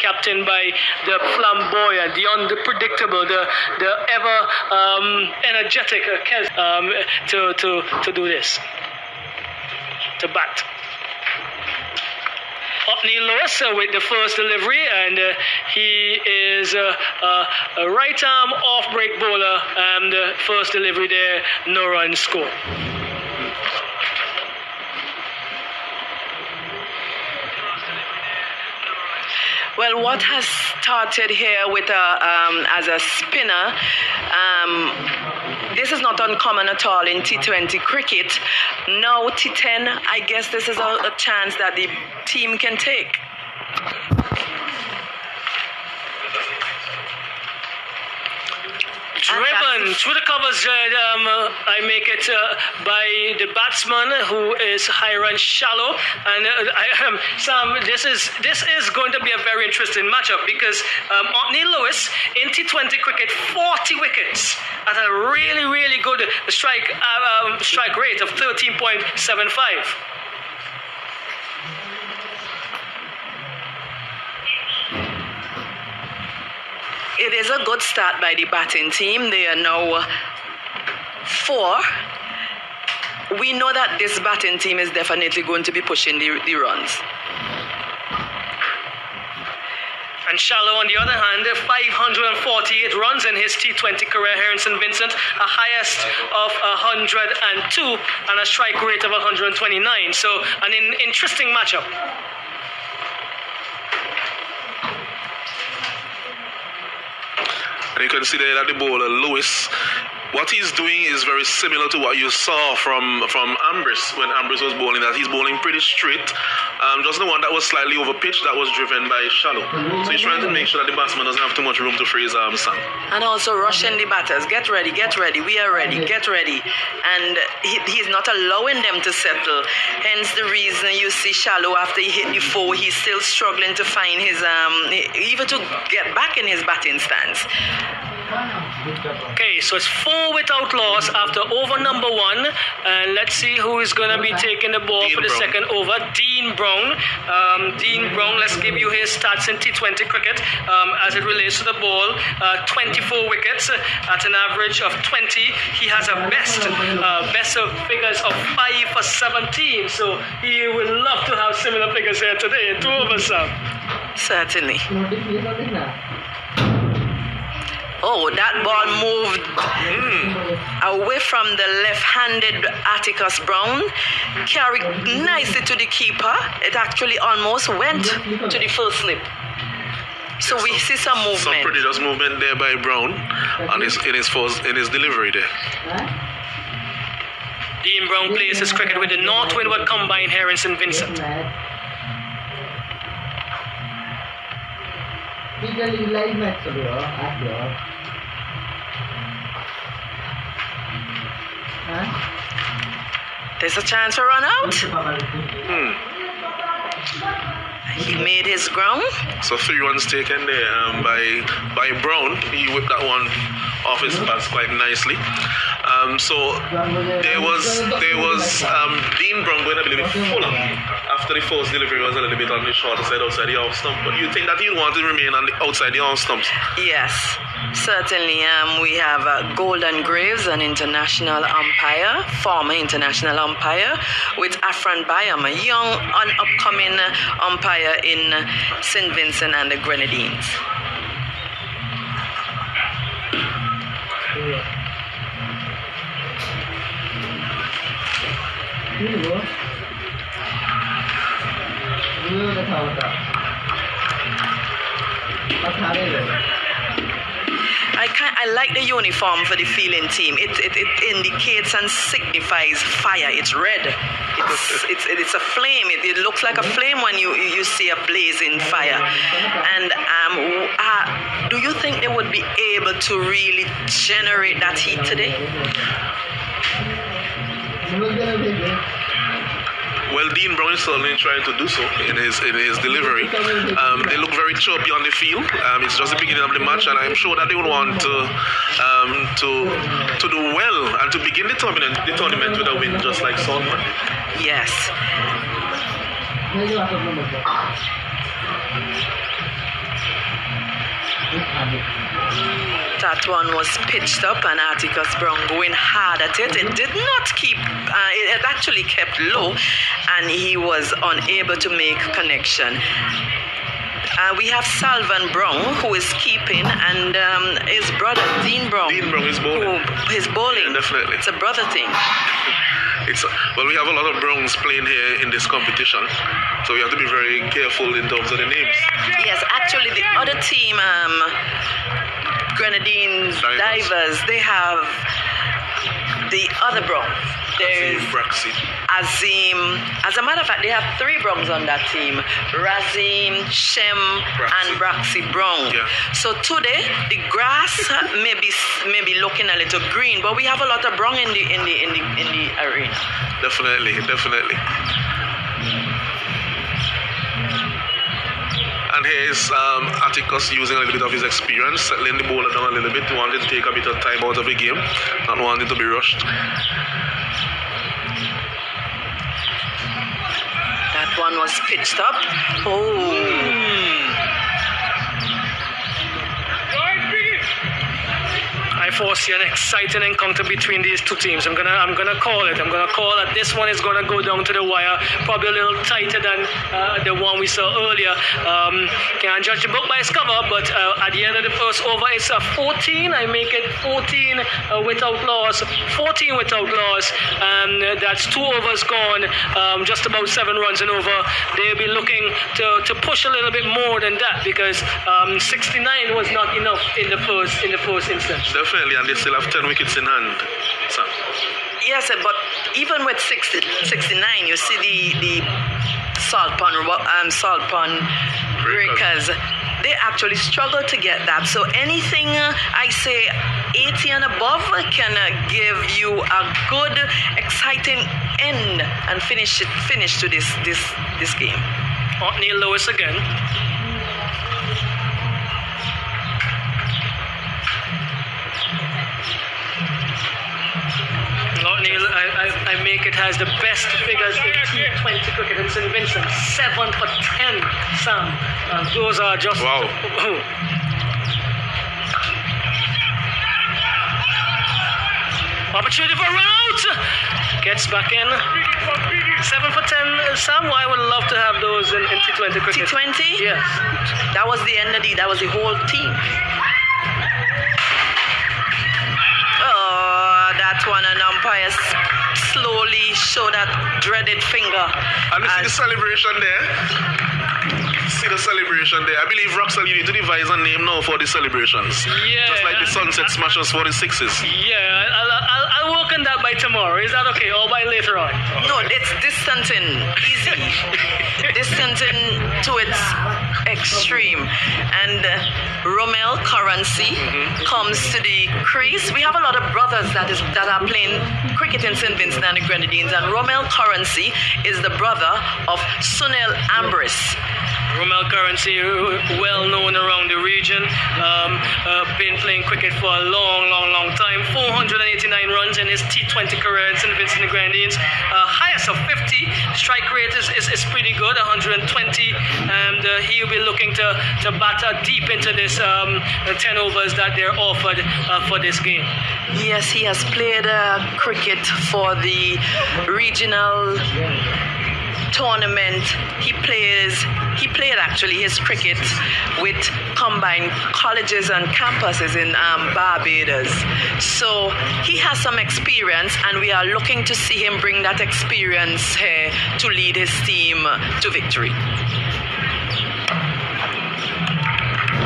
captained by the flamboyant, the unpredictable, the ever energetic Kes to do this, to bat. Neil Lewis with the first delivery, and he is a right arm off break bowler, and the first delivery there, no run score. Well, what has started here with as a spinner, this is not uncommon at all in T20 cricket. Now T10, I guess this is a chance that the team can take. Driven through the covers, I make it by the batsman, who is Hiram Shallow, and Sam. This is going to be a very interesting matchup because Neil Lewis in T20 cricket, 40 wickets at a really good strike rate of 13.75. It is a good start by the batting team. They are now 4. We know that this batting team is definitely going to be pushing the runs. And Shallow, on the other hand, 548 runs in his T20 career here in St. Vincent, a highest of 102 and a strike rate of 129. So an interesting matchup. And you can see there that the bowler, Lewis, what he's doing is very similar to what you saw from Ambrose when Ambrose was bowling, that he's bowling pretty straight. Just the one that was slightly over pitch that was driven by Shallow. So he's trying to make sure that the batsman doesn't have too much room to free his arms. And also rushing the batters. Get ready, we are ready, get ready. And he's not allowing them to settle. Hence the reason you see Shallow, after he hit the 4, he's still struggling to find his, even to get back in his batting stance. Okay, so it's 4 without loss after over number 1, and let's see who is going to be taking the ball for the second over. Dean Brown. Dean Brown, let's give you his stats in T20 cricket as it relates to the ball. 24 wickets at an average of 20. He has a best of figures of 5 for 17, so he would love to have similar figures here today. 2 overs, Sam. Certainly. Oh, that ball moved away from the left-handed Atticus Brown, carried nicely to the keeper. It actually almost went to the first slip. So we see some movement. Some pretty just movement there by Brown and in his delivery there. Dean Brown plays his cricket with the North Windward Combine here in St. Vincent. There's a chance to run out. He made his ground. So 3 runs taken there by Brown. He whipped that one off his pads quite nicely. So there was Dean Brown going a little bit fuller after the first delivery was a little bit on the shorter side outside the off stump. But you think that he'll want to remain on the outside the off stumps? Yes, certainly. We have Golden Graves, an international umpire, former international umpire, with Afran Bayam, a young and upcoming umpire in St. Vincent and the Grenadines. I like the uniform for the fielding team. It indicates and signifies fire. It's red. It's a flame. It looks like a flame when you see a blazing fire. And do you think they would be able to really generate that heat today? Well, Dean Brown is certainly trying to do so in his delivery. They look very chirpy on the field. It's just the beginning of the match, and I'm sure that they would want to do well and to begin the tournament with a win, just like Salford. Yes. That one was pitched up and Atticus Brown going hard at it. It did not keep, it actually kept low and he was unable to make connection. We have Salvan Brown who is keeping and his brother Dean Brown. Dean Brown is bowling. His bowling. Yeah, definitely. It's a brother thing. Well, we have a lot of Browns playing here in this competition, so we have to be very careful in terms of the names. Yes, actually the other team, Grenadines Divers, they have the other Brown. There's Azim. As a matter of fact, they have 3 Browns on that team: Razim, Shem, and Braxy Brown. Yeah. So today the grass may be looking a little green, but we have a lot of Brown in the arena. Definitely. And here's Atticus using a little bit of his experience, settling the bowler down a little bit, wanting to take a bit of time out of the game, not wanting to be rushed. That one was pitched up. I foresee an exciting encounter between these two teams. I'm gonna call it. I'm gonna call that this one is gonna go down to the wire, probably a little tighter than the one we saw earlier. Can't judge the book by its cover, but at the end of the first over, it's a 14. I make it 14 without loss. 14 without loss. That's 2 overs gone. Just about 7 runs and over. They'll be looking to push a little bit more than that because 69 was not enough in the first instance. Definitely, and they still have 10 wickets in hand. So. Yes, but even with 69, you see the salt pond breakers. They actually struggle to get that. So anything I say 80 and above can give you a good, exciting end and finish to this game. Neil Lewis again. I make it has the best figures in T20 cricket in St. Vincent. 7 for 10, Sam. Those are just... Wow. Opportunity for route. Gets back in. 7 for 10, Sam. I would love to have those in T20 cricket. T20? Yes. That was the end of that was the whole team. That one, an umpire slowly show that dreaded finger. And you see the celebration there? I believe Roxel, you need to devise a name now for the celebrations. Yeah. Just like the Sunset Smashers for the 6s. Yeah, I'll work on that by tomorrow. Is that okay? Or by later on? No, it's distancing. Easy. Distancing to its extreme. And Romel Currency comes to the crease. We have a lot of brothers that are playing cricket in St. Vincent and the Grenadines. And Romel Currency is the brother of Sunil Ambris. Romel Currency, well known around the region, been playing cricket for a long time. 489 runs in his T20 career in St. Vincent and the Grenadines. Highest of 50. Strike rate is pretty good, 120. And he'll be looking to batter deep into this 10 overs that they're offered for this game. Yes, he has played cricket for the regional tournament. He played actually his cricket with combined colleges and campuses in Barbados. So he has some experience and we are looking to see him bring that experience here to lead his team to victory.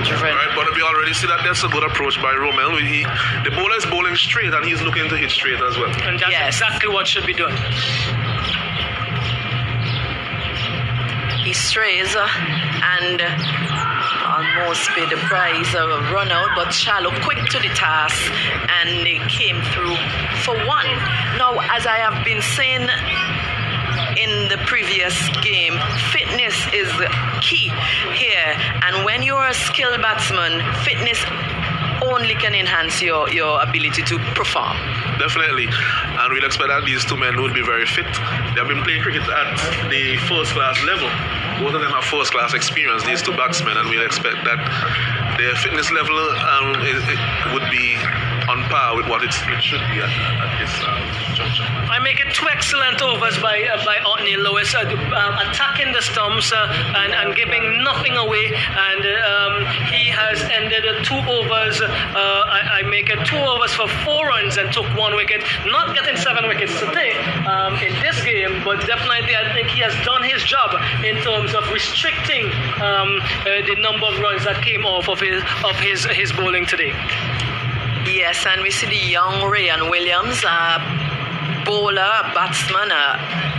Right, but we already see that that's a good approach by Romel. The bowler is bowling straight and he's looking to hit straight as well. And that's exactly what should be done. He strays and almost paid the price of a run out, but Shallow quick to the task and they came through for 1. Now, as I have been saying in the previous game, fitness is key here, and when you're a skilled batsman, fitness only can enhance your ability to perform. Definitely, and we'll expect that these 2 men would be very fit. They have been playing cricket at the first class level. Both of them have first class experience, these 2 batsmen, and we'll expect that their fitness level it would be on par with what it should be at this juncture. I make it 2 excellent overs by Otney Lewis, attacking the stumps and giving nothing away. And he has ended 2 overs. I make it 2 overs for 4 runs and took 1 wicket. Not getting 7 wickets today in this game, but definitely I think he has done his job in terms of restricting the number of runs that came off of his bowling today. Yes, and we see the young Ryan Williams, bowler, batsman,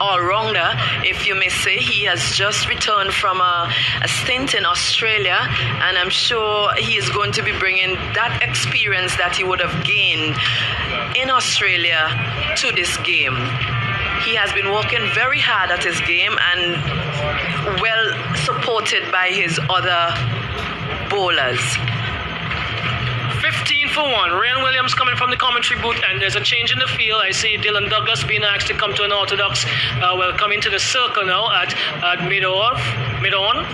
all-rounder, if you may say. He has just returned from a stint in Australia, and I'm sure he is going to be bringing that experience that he would have gained in Australia to this game. He has been working very hard at his game and well supported by his other bowlers. 15 for 1. Ryan Williams coming from the commentary booth, and there's a change in the field. I see Dylan Douglas being asked to come to an orthodox. Coming to the circle now at mid-on.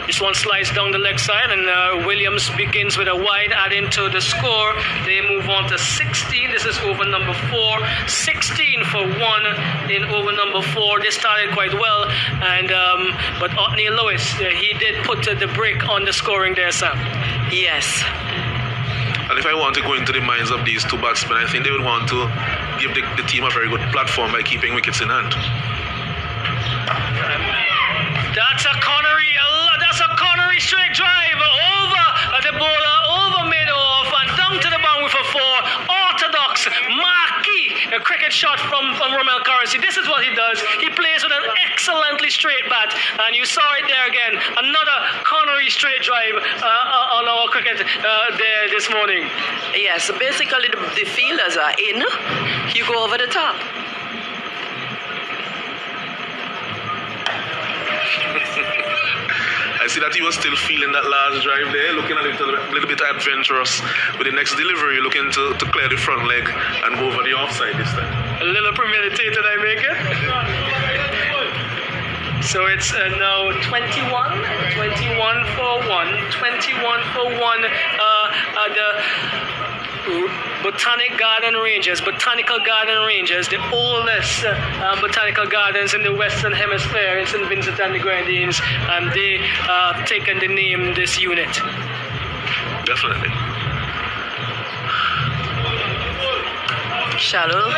This one slides down the leg side, and Williams begins with a wide, adding to the score. They move on to 16. This is over number 4. 16 for 1 in over number 4. They started quite well, and but Otney Lewis, he did put the brake on the scoring there, Sam. Yes. And if I want to go into the minds of these 2 batsmen, I think they would want to give the team a very good platform by keeping wickets in hand. That's a Connery straight drive over the bowler, over mid-off and down to the boundary for 4. Orthodox, marquee cricket shot from Romel Currency. This is what he does. He plays with an excellently straight bat, and you saw it there again. Another Connery straight drive on our cricket there this morning. Yes, basically the fielders are in. You go over the top. I see that he was still feeling that last drive there, looking a little bit adventurous with the next delivery, looking to clear the front leg and go over the offside this time. A little premeditated, I make it. So it's now 21 for 1. 21 for 1 the Botanical Garden Ranges, the oldest botanical gardens in the Western Hemisphere in St. Vincent and the Grenadines, and they have taken the name this unit. Definitely. Shallow,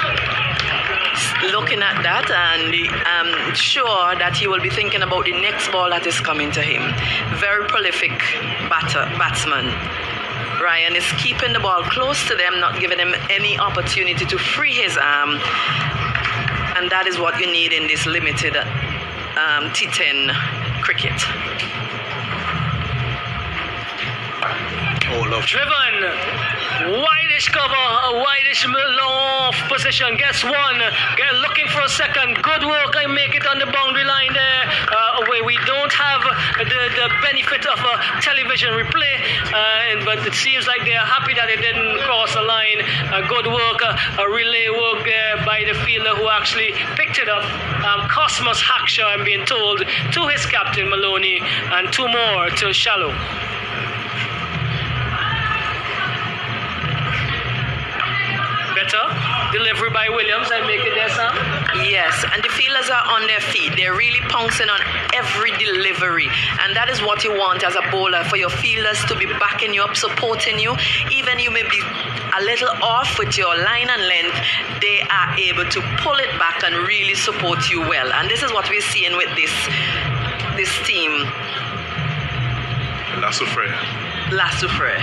looking at that, and I'm sure that he will be thinking about the next ball that is coming to him. Very prolific batsman. Ryan is keeping the ball close to them, not giving him any opportunity to free his arm. And that is what you need in this limited T10 cricket. Oh, love. Driven, wideish cover, a wideish long position. Gets 1, looking for a second. Good work, I make it on the boundary line there. Where we don't have the benefit of a television replay, but it seems like they are happy that it didn't cross the line. Good work, a relay work there by the fielder who actually picked it up. Cosmos Hackshaw, I'm being told, to his captain Maloney, and 2 more to Shallow. Better delivery by Williams. I make it there, Sam. Yes, and the fielders are on their feet. They're really pouncing on every delivery, and that is what you want as a bowler, for your fielders to be backing you up, supporting you. Even you may be a little off with your line and length, they are able to pull it back and really support you well. And this is what we're seeing with this team. Lassofre. Lassofre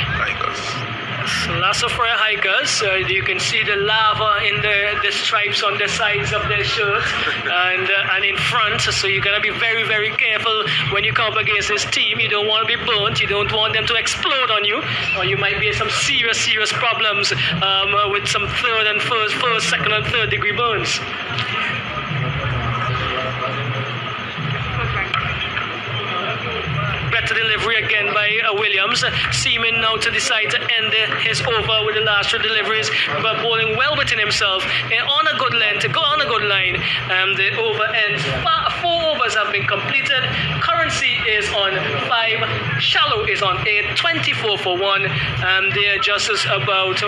hikers. You can see the lava in the stripes on the sides of their shirt and in front. So you gotta be very, very careful when you come up against this team. You don't want to be burnt. You don't want them to explode on you, or you might be in some serious problems with some first, second, and third degree burns. select delivery again by Williams, seeming now to decide to end his over with the last 3 deliveries, but bowling well within himself on a good length, on a good line. The over ends. 4 overs have been completed. Currency is on 5. Shallow is on 8. 24 for 1. They are just about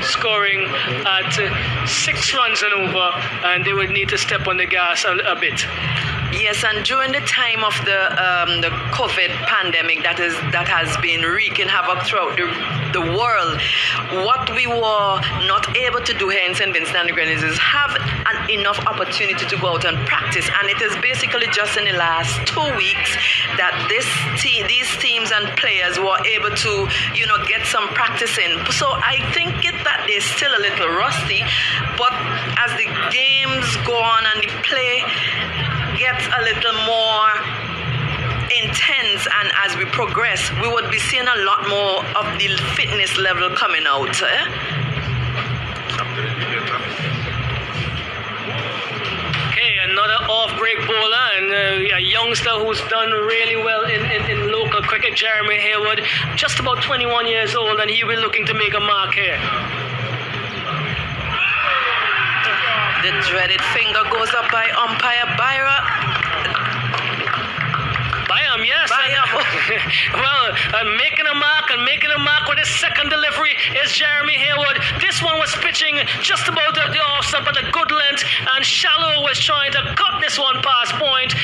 scoring at 6 runs and over, and they would need to step on the gas a bit. Yes, and during the time of the COVID pandemic that has been wreaking havoc throughout the world, what we were not able to do here in St. Vincent and the Grenadines is have enough opportunity to go out and practice. And it is basically just in the last 2 weeks that these teams and players were able to, get some practice in. So I think that they're still a little rusty, but as the games go on and the play gets a little more intense, and as we progress, we would be seeing a lot more of the fitness level coming out. Okay, another off-break bowler and a youngster who's done really well in local cricket, Jeremy Hayward, just about 21 years old, and he will be looking to make a mark here. The dreaded finger goes up by umpire Byra. Yes. Well, making a mark with his second delivery is Jeremy Hayward. This one was pitching just about the off stump at a good length, and Shallow was trying to cut this one past point.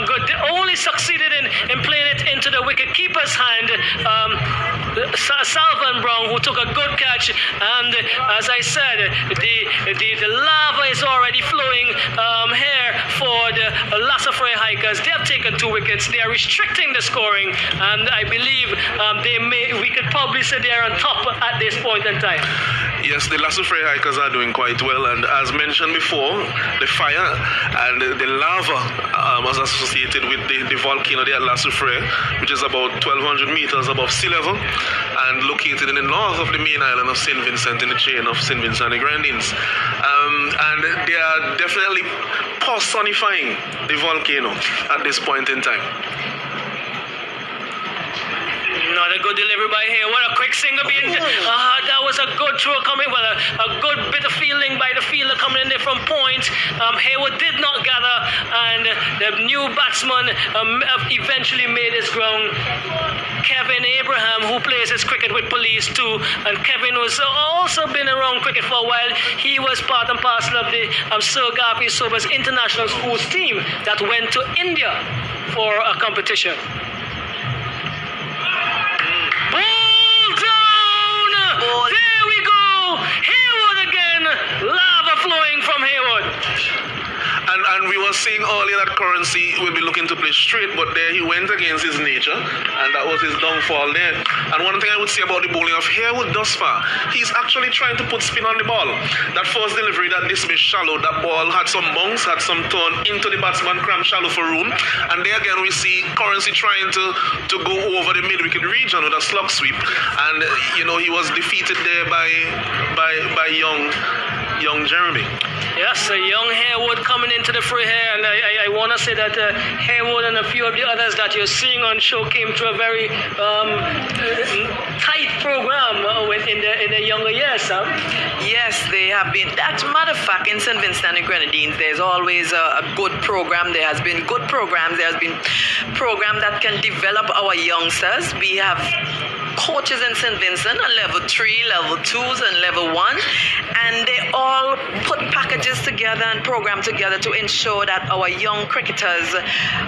Good. They only succeeded in playing it into the wicket keeper's hand. Salvan Brown, who took a good catch, and as I said, the lava is already flowing here for the Lassafray Hikers. They have taken 2 wickets. They are restricting the scoring, and I believe we could probably say they are on top at this point in time. Yes, the Lassafray Hikers are doing quite well, and as mentioned before, the fire and the lava was associated with the volcano there at Lassafray, which is about 1,200 meters above sea level and located in the north of the main island of St. Vincent in the chain of St. Vincent and the Grenadines. And they are definitely personifying the volcano at this point in time. Not a good delivery by here. What a quick single being. That was a good throw coming. Well, a good bit of fielding by the fielder coming in there from point. Hayward did not gather, and the new batsman eventually made his ground. Kevin Abraham, who plays his cricket with Police too, and Kevin was also been around cricket for a while. He was part and parcel of the Sir Garfield Sobers international schools team that went to India for a competition. There we go! Hayward again! Lava flowing from Hayward. And we were saying earlier that Currency will be looking to play straight, but there he went against his nature, and that was his downfall there. And one thing I would say about the bowling of Hayward thus far, he's actually trying to put spin on the ball. That first delivery that dismissed Shallow, that ball had some bounce, had some turn into the batsman, crammed Shallow for room. And there again we see Currency trying to go over the mid-wicket region with a slug sweep. And, he was defeated there by young Jeremy. Yes, young Hayward coming into the fray here, and I want to say that Hayward and a few of the others that you're seeing on show came through a very tight program in the younger years, Sam. Yes, they have been. As a matter of fact, in St. Vincent and the Grenadines, there's always a good program. There has been good programs. There has been program that can develop our youngsters. We have coaches in St. Vincent on level 3, level 2s, and level 1, and they all put packages together and program together to ensure that our young cricketers